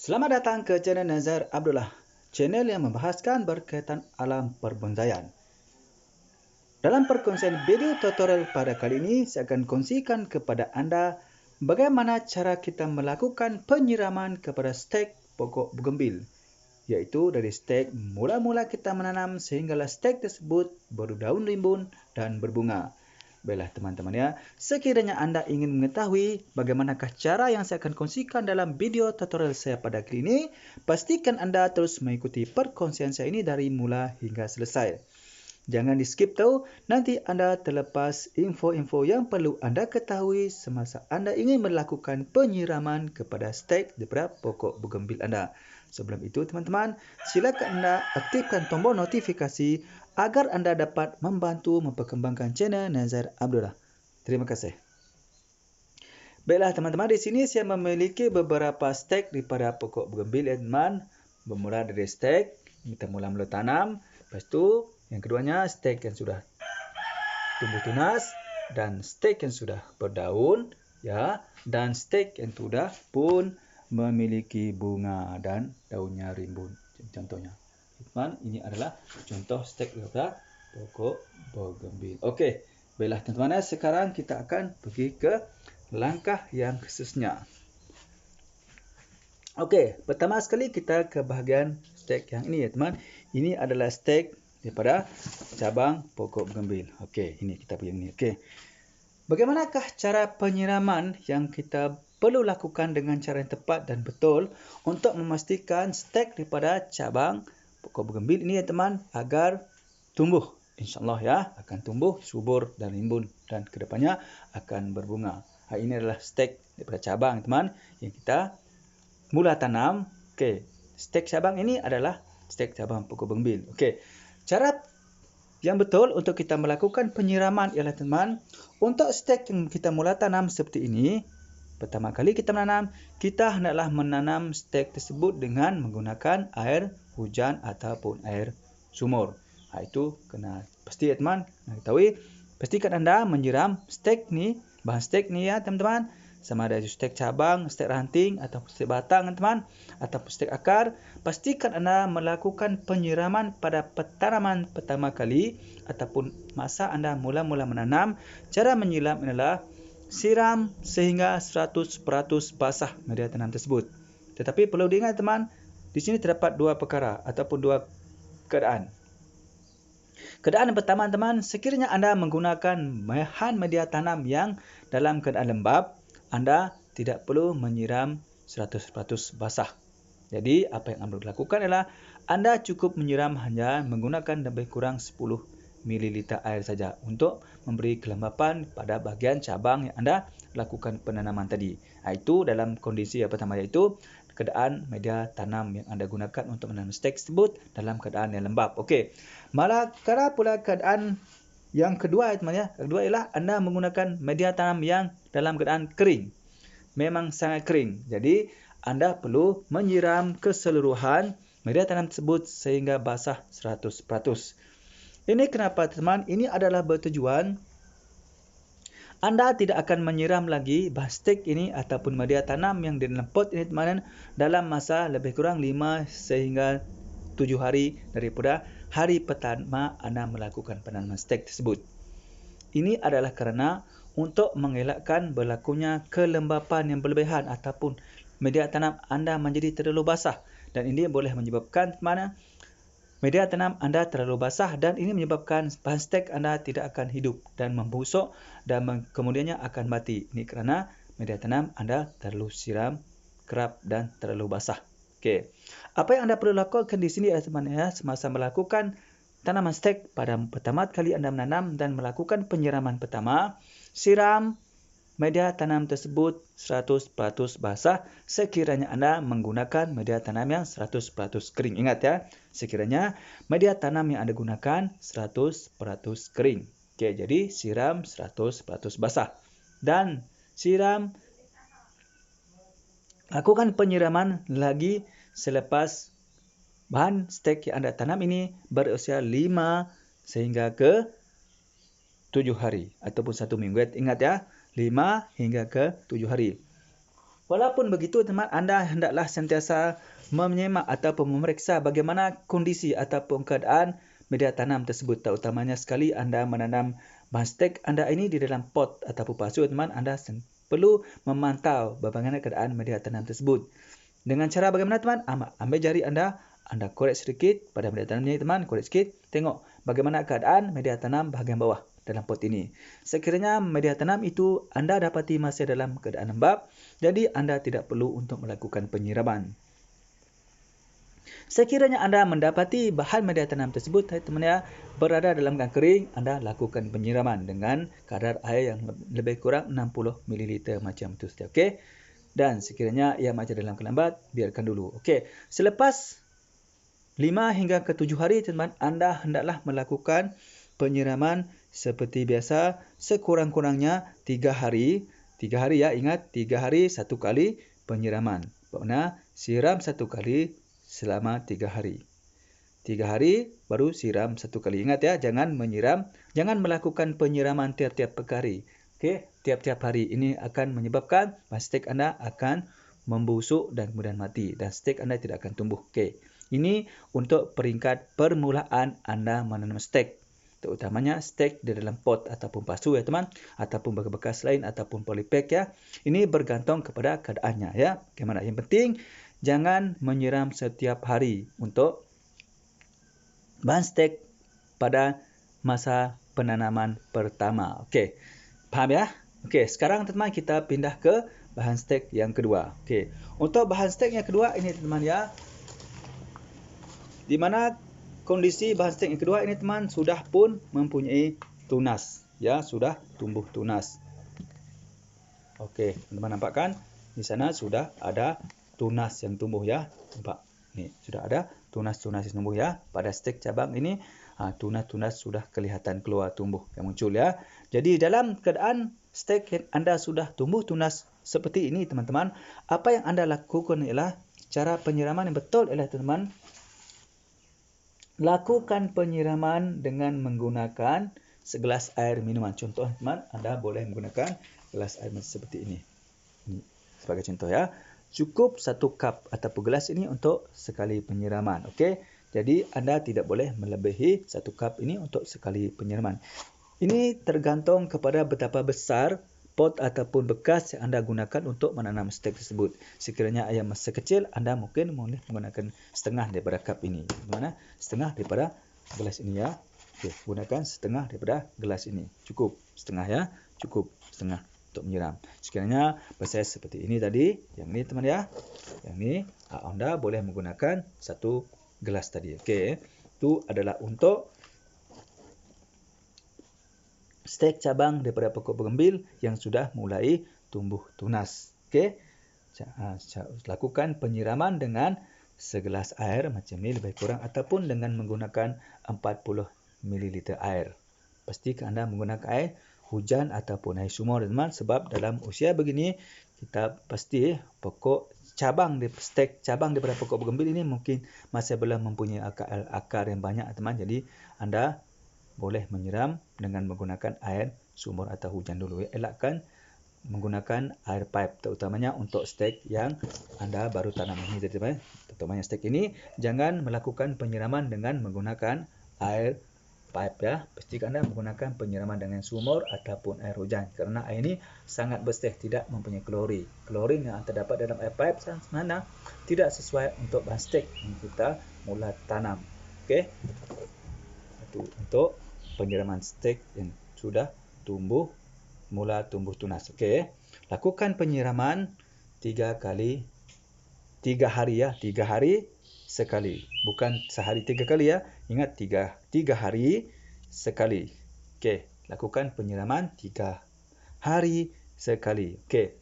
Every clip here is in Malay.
Selamat datang ke channel Nazar Abdullah, channel yang membahaskan berkaitan alam perbonsaian. Dalam perkongsian video tutorial pada kali ini, saya akan kongsikan kepada anda bagaimana cara kita melakukan penyiraman kepada stek pokok bugenvil, iaitu dari stek mula-mula kita menanam sehinggalah stek tersebut berdaun rimbun dan berbunga. Baiklah teman-teman ya, sekiranya anda ingin mengetahui bagaimanakah cara yang saya akan kongsikan dalam video tutorial saya pada kali ini, pastikan anda terus mengikuti perkongsian saya ini dari mula hingga selesai. Jangan di skip tahu, nanti anda terlepas info-info yang perlu anda ketahui semasa anda ingin melakukan penyiraman kepada stek daripada pokok bugenvil anda. Sebelum itu teman-teman, silakan anda aktifkan tombol notifikasi agar anda dapat membantu memperkembangkan channel Nazar Abdullah. Terima kasih. Baiklah teman-teman, di sini saya memiliki beberapa stek daripada pokok bugenvil ya teman. Bermula dari stek kita mula-mula tanam, lepas tu yang keduanya stek yang sudah tumbuh tunas dan stek yang sudah berdaun ya, dan stek yang sudah pun memiliki bunga dan daunnya rimbun contohnya. Teman, ini adalah contoh stek daripada pokok bugenvil. Okey, baiklah teman-teman, sekarang kita akan pergi ke langkah yang khususnya. Okey, pertama sekali kita ke bahagian stek yang ini ya teman. Ini adalah stek daripada cabang pokok bugenvil. Okey, ini kita punya ini. Okey. Bagaimanakah cara penyiraman yang kita perlu lakukan dengan cara yang tepat dan betul untuk memastikan stek daripada cabang pokok bugenvil ini ya teman agar tumbuh, insya-Allah ya, akan tumbuh subur dan rimbun dan kedepannya akan berbunga. Ini adalah stek daripada cabang teman yang kita mula tanam. Okey, stek cabang ini adalah stek cabang pokok bugenvil. Okey. Cara yang betul untuk kita melakukan penyiraman ialah teman, untuk stek yang kita mula tanam seperti ini, pertama kali kita menanam, kita hendaklah menanam stek tersebut dengan menggunakan air hujan ataupun air sumur. Itu kena pasti ya teman, kena ketahui. Pastikan anda menyiram stek ni, bahan stek ni ya teman-teman, sama ada stek cabang, stek ranting atau stek batang teman, atau stek akar. Pastikan anda melakukan penyiraman pada petanaman pertama kali ataupun masa anda mula-mula menanam. Cara menyiram adalah siram sehingga 100% basah media tanam tersebut. Tetapi perlu diingat teman, di sini terdapat dua perkara ataupun dua keadaan. Keadaan yang pertama teman, sekiranya anda menggunakan bahan media tanam yang dalam keadaan lembap, anda tidak perlu menyiram 100% basah. Jadi apa yang anda lakukan adalah anda cukup menyiram hanya menggunakan lebih kurang 10 ml air saja untuk memberi kelembapan pada bahagian cabang yang anda lakukan penanaman tadi. Itu dalam kondisi yang pertama, iaitu keadaan media tanam yang anda gunakan untuk menanam stek tersebut dalam keadaan yang lembap. Okey. Manakala pula keadaan yang kedua teman ya. Kedua ialah anda menggunakan media tanam yang dalam keadaan kering. Memang sangat kering. Jadi anda perlu menyiram keseluruhan media tanam tersebut sehingga basah 100%. Ini kenapa teman? Ini adalah bertujuan anda tidak akan menyiram lagi bahan stek ini ataupun media tanam yang di dalam pot ini teman dalam masa lebih kurang 5 sehingga 7 hari daripada hari pertama anda melakukan penanaman stek tersebut. Ini adalah kerana untuk mengelakkan berlakunya kelembapan yang berlebihan ataupun media tanam anda menjadi terlalu basah, dan ini boleh menyebabkan mana media tanam anda terlalu basah dan ini menyebabkan bahan stek anda tidak akan hidup dan membusuk dan kemudiannya akan mati. Ini kerana media tanam anda terlalu siram kerap dan terlalu basah. Okey. Apa yang anda perlu lakukan di sini teman ya, semasa melakukan tanaman stek pada pertama kali anda menanam dan melakukan penyiraman pertama, siram media tanam tersebut 100% basah sekiranya anda menggunakan media tanam yang 100% kering. Ingat ya, sekiranya media tanam yang anda gunakan 100% kering. Okey, jadi siram 100% basah. Dan lakukan penyiraman lagi selepas bahan stek yang anda tanam ini berusia 5 sehingga ke 7 hari ataupun 1 minggu. Ingat ya, 5 hingga ke 7 hari. Walaupun begitu, teman, anda hendaklah sentiasa menyemak ataupun memeriksa bagaimana kondisi ataupun keadaan media tanam tersebut. Terutamanya sekali anda menanam bahan stek anda ini di dalam pot ataupun pasu, teman, anda perlu memantau bagaimana keadaan media tanam tersebut. Dengan cara bagaimana, teman? Ambil jari anda korek sedikit pada media tanam ini, teman, korek sedikit. Tengok bagaimana keadaan media tanam bahagian bawah dalam pot ini. Sekiranya media tanam itu anda dapati masih dalam keadaan lembap, jadi anda tidak perlu untuk melakukan penyiraman. Sekiranya anda mendapati bahan media tanam tersebut, teman ya, berada dalam keadaan kering, anda lakukan penyiraman dengan kadar air yang lebih kurang 60 ml macam itu saja. Okey. Dan sekiranya ia masih dalam keadaan lambat, biarkan dulu. Okey. Selepas 5 hingga ke 7 hari, teman, anda hendaklah melakukan penyiraman seperti biasa sekurang-kurangnya 3 hari. 3 hari ya, ingat 3 hari 1 kali penyiraman. Maksudnya siram 1 kali selama 3 hari. 3 hari baru siram 1 kali. Ingat ya, jangan melakukan penyiraman tiap-tiap hari. Okey, tiap-tiap hari ini akan menyebabkan stek anda akan membusuk dan kemudian mati dan stek anda tidak akan tumbuh. Okey. Ini untuk peringkat permulaan anda menanam stek. Terutamanya stek di dalam pot ataupun pasu ya, teman, ataupun bekas lain ataupun polybag ya. Ini bergantung kepada keadaannya ya. Bagaimana? Yang penting jangan menyiram setiap hari untuk bahan stek pada masa penanaman pertama. Okey. Faham ya? Okey, sekarang teman kita pindah ke bahan stek yang kedua. Okey. Untuk bahan stek yang kedua ini, teman ya, di mana kondisi bahan stek yang kedua ini, teman, sudah pun mempunyai tunas ya, sudah tumbuh tunas. Okey, teman nampak kan? Di sana sudah ada tunas yang tumbuh ya. Nampak? Ni sudah ada tunas-tunas yang tumbuh ya. Pada stek cabang ini tunas-tunas sudah kelihatan keluar tumbuh yang muncul ya. Jadi dalam keadaan stek anda sudah tumbuh tunas seperti ini, teman-teman, apa yang anda lakukan ialah cara penyiraman yang betul ialah, teman, lakukan penyiraman dengan menggunakan segelas air minuman. Contoh, teman, anda boleh menggunakan gelas air seperti ini. Ini sebagai contoh ya. Cukup 1 cup ataupun gelas ini untuk sekali penyiraman. Okey. Jadi anda tidak boleh melebihi 1 cup ini untuk sekali penyiraman. Ini tergantung kepada betapa besar pot ataupun bekas yang anda gunakan untuk menanam stek tersebut. Sekiranya ia masih kecil, anda mungkin boleh menggunakan setengah daripada cup ini. Mana? Setengah daripada gelas ini ya. Okey, gunakan setengah daripada gelas ini. Cukup setengah ya. Cukup setengah untuk menyiram. Sekiranya besar seperti ini tadi, yang ni, teman ya. Yang ni anda boleh menggunakan 1 gelas tadi. Okey. Itu adalah untuk stek cabang daripada pokok bergembil yang sudah mulai tumbuh tunas. Okey. Lakukan penyiraman dengan segelas air macam ni lebih kurang ataupun dengan menggunakan 40 ml air. Pastikan anda menggunakan air hujan ataupun air sumur, teman, sebab dalam usia begini kita pasti pokok cabang di stek cabang daripada pokok bergembil ini mungkin masih belum mempunyai akar yang banyak, teman. Jadi anda boleh menyiram dengan menggunakan air sumur atau hujan dulu ya. Elakkan menggunakan air pipe, terutamanya untuk stek yang anda baru tanam ini, teman. Terutamanya stek ini jangan melakukan penyiraman dengan menggunakan air pipe ya. Pastikan anda menggunakan penyiraman dengan sumur ataupun air hujan kerana air ini sangat bersih, tidak mempunyai klorin. Klorin yang terdapat dalam air pipe sebenarnya tidak sesuai untuk bahan stek yang kita mula tanam. Okey. Itu untuk penyiraman stek yang sudah mula tumbuh tunas. Okey. Lakukan penyiraman 3 hari ya. 3 hari sekali. Bukan sehari 3 kali ya. Ingat 3 hari sekali. Okey, lakukan penyiraman 3 hari sekali. Okey.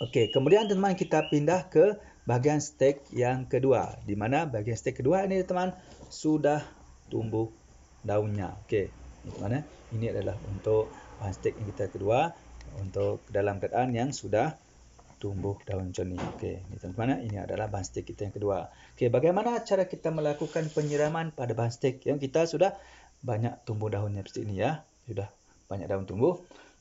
Okey, kemudian teman kita pindah ke bahagian stek yang kedua, di mana bahagian stek kedua ini, teman, sudah tumbuh daunnya. Okey. Teman, ini adalah untuk bahan stek yang kita kedua, untuk dalam keadaan yang sudah tumbuh daun macam ni. Okey, ni teman-teman, ini adalah bahan stek kita yang kedua. Okey, bagaimana cara kita melakukan penyiraman pada bahan stek yang kita sudah banyak tumbuh daunnya seperti ini ya. Sudah banyak daun tumbuh.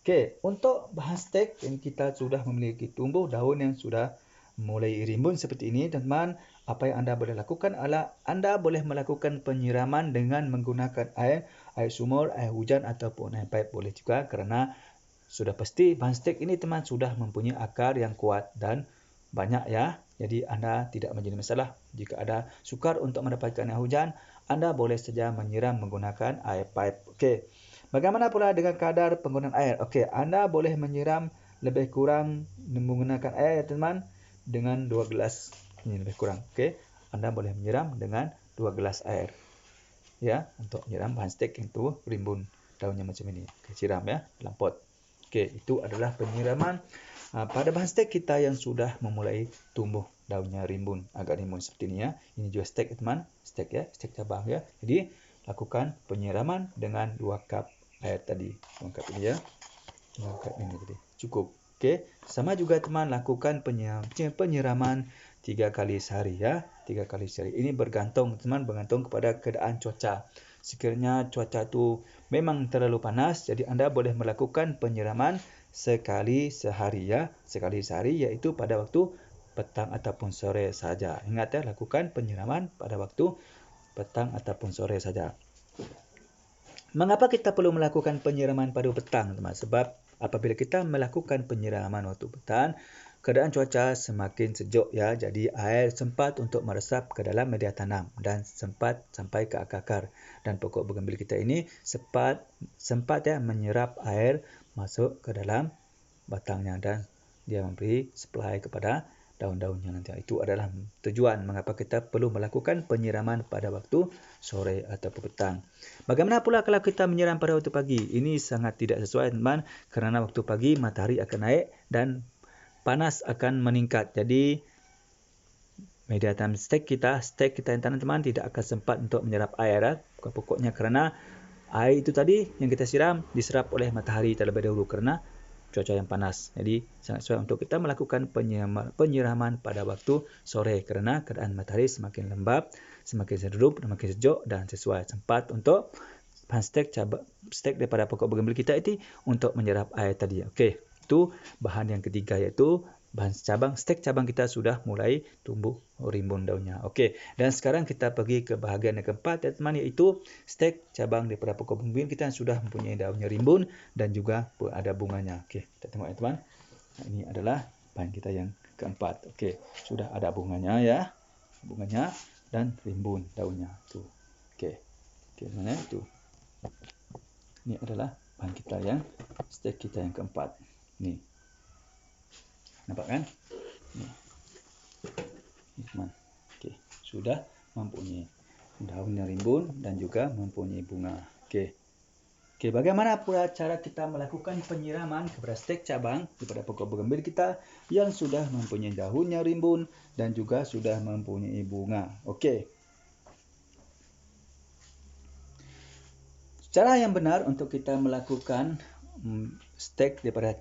Okey, untuk bahan stek yang kita sudah memiliki tumbuh daun yang sudah mulai rimbun seperti ini, teman-teman, apa yang anda boleh lakukan adalah anda boleh melakukan penyiraman dengan menggunakan air sumur, air hujan ataupun air paip boleh juga, kerana sudah pasti bahan stek ini teman sudah mempunyai akar yang kuat dan banyak ya. Jadi anda tidak menjadi masalah. Jika ada sukar untuk mendapatkan air hujan, anda boleh saja menyiram menggunakan air paip. Okey. Bagaimana pula dengan kadar penggunaan air? Okey, anda boleh menyiram lebih kurang menggunakan air teman dengan 2 gelas. Ini lebih kurang. Okey. Anda boleh menyiram dengan 2 gelas air. Ya, untuk menyiram bahan stek yang tu rimbun daunnya macam ini. Okey, siram ya dalam pot. Okey, itu adalah penyiraman pada bahan stek kita yang sudah memulai tumbuh daunnya rimbun, agak rimbun seperti ini ya. Ini juga stek teman, stek ya, stek cabang ya. Jadi lakukan penyiraman dengan 2 cup air tadi. 2 cup ini ya. 2 cup ini tadi. Cukup. Okey, sama juga teman lakukan penyiraman 3 kali sehari ya. 3 kali sehari. Ini bergantung teman, bergantung kepada keadaan cuaca. Sekiranya cuaca tu memang terlalu panas, jadi anda boleh melakukan penyiraman sekali sehari ya. Sekali sehari iaitu pada waktu petang ataupun sore saja. Ingat ya, lakukan penyiraman pada waktu petang ataupun sore saja. Mengapa kita perlu melakukan penyiraman pada petang, teman? Sebab apabila kita melakukan penyiraman waktu petang, keadaan cuaca semakin sejuk ya. Jadi air sempat untuk meresap ke dalam media tanam dan sempat sampai ke akar-akar. Dan pokok bougainville kita ini sempat ya menyerap air masuk ke dalam batangnya dan dia memberi supply kepada daun-daunnya nanti. Itu adalah tujuan mengapa kita perlu melakukan penyiraman pada waktu sore ataupun petang. Bagaimana pula kalau kita menyiram pada waktu pagi? Ini sangat tidak sesuai teman, kerana waktu pagi matahari akan naik dan panas akan meningkat. Jadi media tanam stek kita yang tanam teman tidak akan sempat untuk menyerap air pokok-pokoknya, kerana air itu tadi yang kita siram diserap oleh matahari terlebih dahulu kerana cuaca yang panas. Jadi sangat sesuai untuk kita melakukan penyiraman pada waktu sore kerana keadaan matahari semakin lembap, semakin seredup, semakin sejuk dan sesuai sempat untuk bahan stek daripada pokok bougainville kita itu untuk menyerap air tadi. Okey, itu bahan yang ketiga iaitu bahan stek cabang kita sudah mulai tumbuh rimbun daunnya. Okey, dan sekarang kita pergi ke bahagian yang keempat ya teman, iaitu stek cabang daripada pokok bougainville kita yang sudah mempunyai daunnya rimbun dan juga ada bunganya. Okey, kita tengok ya teman. Ini adalah bahan kita yang keempat. Okey, sudah ada bunganya ya. Bunganya dan rimbun daunnya tu. Okey. Okey, mana tu? Ini adalah bahan kita yang stek kita yang keempat. Ni. Nampak kan? Ni. Ni teman. Okey, sudah mempunyai daun yang rimbun dan juga mempunyai bunga. Okey. Okey, bagaimana pula cara kita melakukan penyiraman kepada stek cabang daripada pokok bougainville kita yang sudah mempunyai daun yang rimbun dan juga sudah mempunyai bunga. Okey. Cara yang benar untuk kita melakukan stek daripada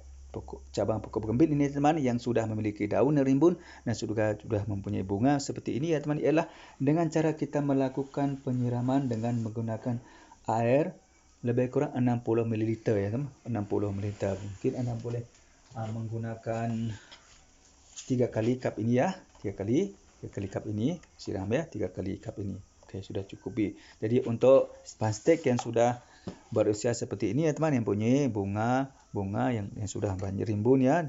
cabang pokok bougainville ini teman yang sudah memiliki daun yang rimbun dan sudah mempunyai bunga seperti ini ya teman, ialah dengan cara kita melakukan penyiraman dengan menggunakan air lebih kurang 60 ml ya teman. 60 ml. Mungkin anda boleh menggunakan 3 kali cup ini ya. 3 kali cup ini siram ya, 3 kali cup ini. Okey, sudah cukup. Jadi untuk bahan stek yang sudah berusia seperti ini ya teman, yang punya bunga yang sudah banyak rimbun ya,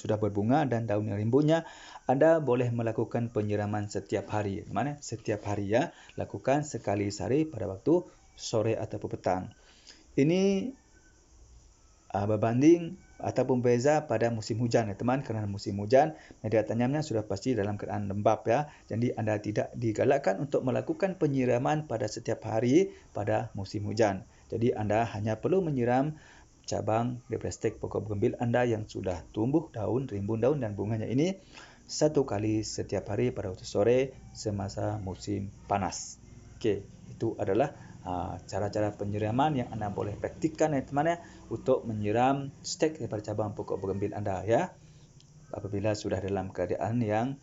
sudah berbunga dan daun yang rimbunnya, anda boleh melakukan penyiraman setiap hari. Mana? Setiap hari ya. Lakukan sekali sehari pada waktu sore ataupun petang. Ini berbanding ataupun beza pada musim hujan ya teman, kerana musim hujan media tanamnya sudah pasti dalam keadaan lembap ya. Jadi anda tidak digalakkan untuk melakukan penyiraman pada setiap hari pada musim hujan. Jadi anda hanya perlu menyiram cabang daripada stek pokok bougainville anda yang sudah tumbuh daun, rimbun daun dan bunganya ini 1 kali setiap hari pada waktu sore semasa musim panas. Okey, itu adalah cara-cara penyiraman yang anda boleh praktikkan ya teman ya, untuk menyiram stek daripada cabang pokok bougainville anda ya. Apabila sudah dalam keadaan yang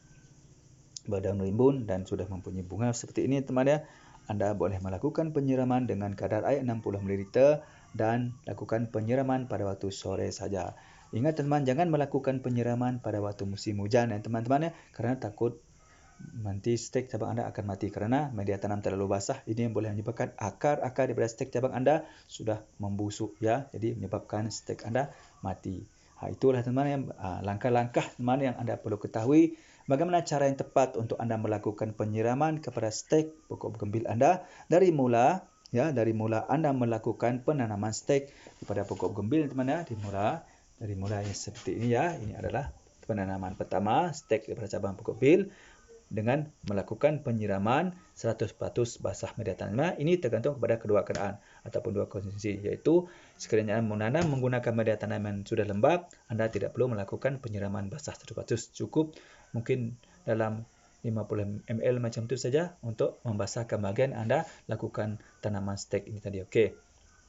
berdaun rimbun dan sudah mempunyai bunga seperti ini teman ya, anda boleh melakukan penyiraman dengan kadar air 60 ml dan lakukan penyiraman pada waktu sore saja. Ingat teman-teman, jangan melakukan penyiraman pada waktu musim hujan ya teman-teman ya, kerana takut nanti stek cabang anda akan mati kerana media tanam terlalu basah. Ini yang boleh menyebabkan akar-akar daripada stek cabang anda sudah membusuk ya, jadi menyebabkan stek anda mati. Itulah teman-teman yang langkah-langkah teman yang anda perlu ketahui. Bagaimana cara yang tepat untuk anda melakukan penyiraman kepada stek pokok bougainville anda dari mula anda melakukan penanaman stek kepada pokok bougainville teman ya, dari mula yang seperti ini ya. Ini adalah penanaman pertama stek daripada cabang pokok bougainville dengan melakukan penyiraman 100% basah media tanam. Ini tergantung kepada kedua keadaan ataupun dua kondisi, iaitu sekiranya anda menanam menggunakan media tanam yang sudah lembab, anda tidak perlu melakukan penyiraman basah 100%, cukup mungkin dalam 50 ml macam itu saja untuk membasahkan bahagian anda lakukan tanaman stek ini tadi. Okey.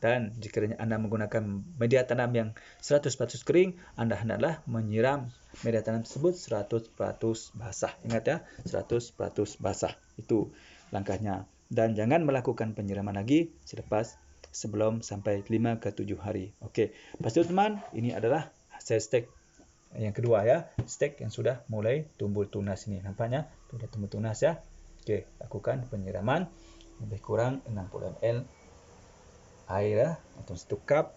Dan jika anda menggunakan media tanam yang 100% kering, anda hendaklah menyiram media tanam tersebut 100% basah. Ingat ya, 100% basah. Itu langkahnya. Dan jangan melakukan penyiraman lagi sebelum sampai 5 ke 7 hari. Okey. Lepas itu teman, ini adalah hasil stek yang kedua ya. Stek yang sudah mulai tumbuh tunas ini. Nampaknya sudah tumbuh tunas ya. Okey, lakukan penyiraman lebih kurang 60 ml air atau 1 cup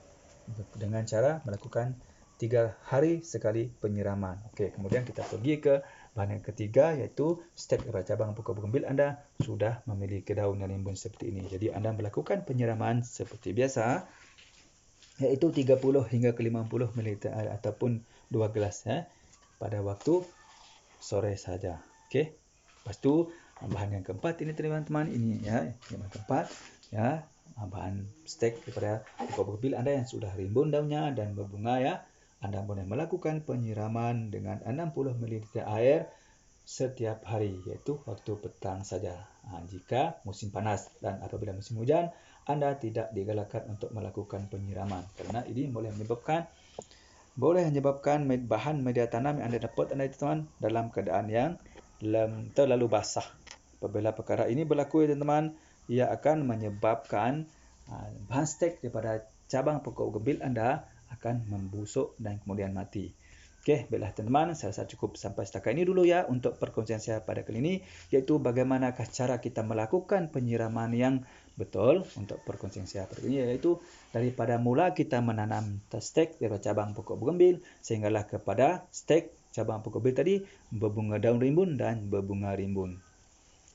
dengan cara melakukan 3 hari sekali penyiraman. Okey, kemudian kita pergi ke bahan yang ketiga, iaitu stek daripada cabang pokok bougainville anda sudah memiliki daun dan rimbun seperti ini. Jadi anda melakukan penyiraman seperti biasa, iaitu 30 hingga ke 50 ml air ataupun 2 gelas ya, pada waktu sore saja. Okey. Lepas tu bahan yang keempat ini teman-teman, ini ya, yang keempat ya, bahan stek daripada pokok bougainville anda yang sudah rimbun daunnya dan berbunga ya. Anda boleh melakukan penyiraman dengan 60 ml air setiap hari, iaitu waktu petang saja. Jika musim panas, dan apabila musim hujan, anda tidak digalakkan untuk melakukan penyiraman kerana ini boleh menyebabkan bahan media tanam yang anda dapat teman-teman dalam keadaan yang terlalu basah. Apabila perkara ini berlaku ya teman-teman, ia akan menyebabkan bahan stek daripada cabang pokok bougainville anda akan membusuk dan kemudian mati. Okey, baiklah teman-teman, saya rasa cukup sampai setakat ini dulu ya untuk perkongsian saya pada kali ini, iaitu bagaimanakah cara kita melakukan penyiraman yang betul. Untuk perkongsian saya pada kali ini, iaitu daripada mula kita menanam stek daripada cabang pokok bougainville sehinggalah kepada stek cabang pokok bougainville tadi berbunga daun rimbun dan berbunga rimbun.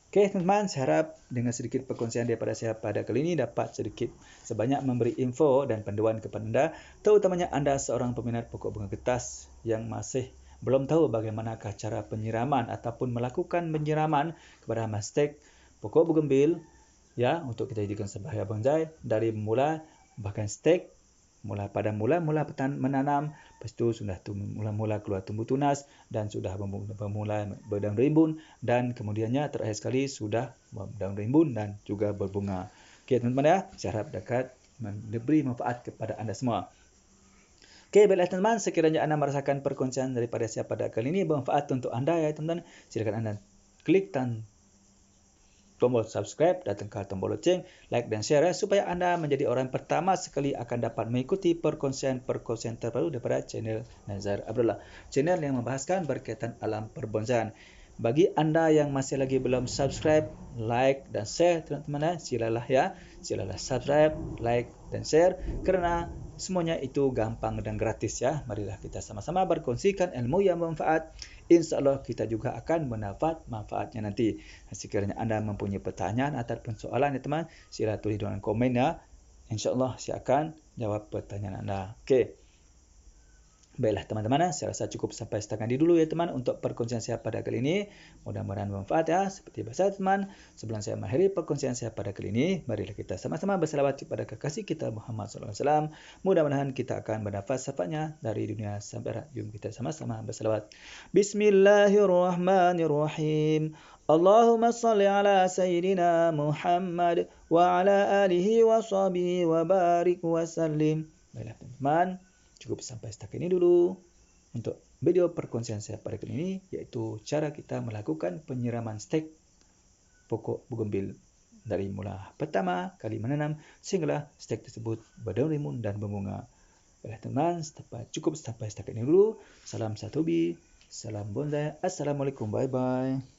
Okey teman-teman, saya harap dengan sedikit perkongsian daripada saya pada kali ini dapat sedikit sebanyak memberi info dan panduan kepada anda, terutamanya anda seorang peminat pokok bunga kertas yang masih belum tahu bagaimanakah cara penyiraman ataupun melakukan penyiraman kepada stek pokok bougainville ya, untuk kita jadikan sebagai bonsai dari mula bahkan stek pada mula-mula menanam, lepas itu sudah mula-mula keluar tumbuh tunas dan sudah bermula berdaun rimbun, dan kemudiannya terakhir sekali sudah berdaun rimbun dan juga berbunga. Okey teman-teman ya, saya harap dapat memberi manfaat kepada anda semua. Okey, baiklah teman-teman, sekiranya anda merasakan perkongsian daripada saya pada kali ini bermanfaat untuk anda ya teman-teman, silakan anda klik tombol subscribe dan tekan tombol loceng, like dan share supaya anda menjadi orang pertama sekali akan dapat mengikuti perkongsian terbaru daripada channel Nazar Abdullah, channel yang membahaskan berkaitan alam perbonsaian. Bagi anda yang masih lagi belum subscribe, like dan share teman-teman, silalah subscribe, like dan share kerana semuanya itu gampang dan gratis ya. Marilah kita sama-sama berkongsikan ilmu yang bermanfaat. InsyaAllah kita juga akan mendapat manfaatnya nanti. Sekiranya anda mempunyai pertanyaan ataupun soalan ya teman, sila tulis dalam komen ya. InsyaAllah saya akan jawab pertanyaan anda. Okey. Baiklah teman-teman, saya rasa cukup sampai setakat ini dulu ya teman untuk perkongsian saya pada kali ini. Mudah-mudahan bermanfaat ya. Seperti biasa teman, sebelum saya mengakhiri perkongsian saya pada kali ini, marilah kita sama-sama berselawat kepada kekasih kita Muhammad SAW. Mudah-mudahan kita akan mendapat syafaatnya dari dunia sampai akhirat. Jom kita sama-sama berselawat. Bismillahirrahmanirrahim. Allahumma salli ala Sayyidina Muhammad wa ala alihi wa sahbihi wa barik wa sallim. Baiklah teman-teman, cukup sampai setakat ini dulu untuk video perkongsian saya pada kali ini, iaitu cara kita melakukan penyiraman stek pokok bougainville dari mula pertama kali menanam sehinggalah stek tersebut berdaun rimbun dan berbunga. Baiklah teman, cukup sampai setakat ini dulu. Salam satu hobi, salam bonsai. Assalamualaikum, bye bye.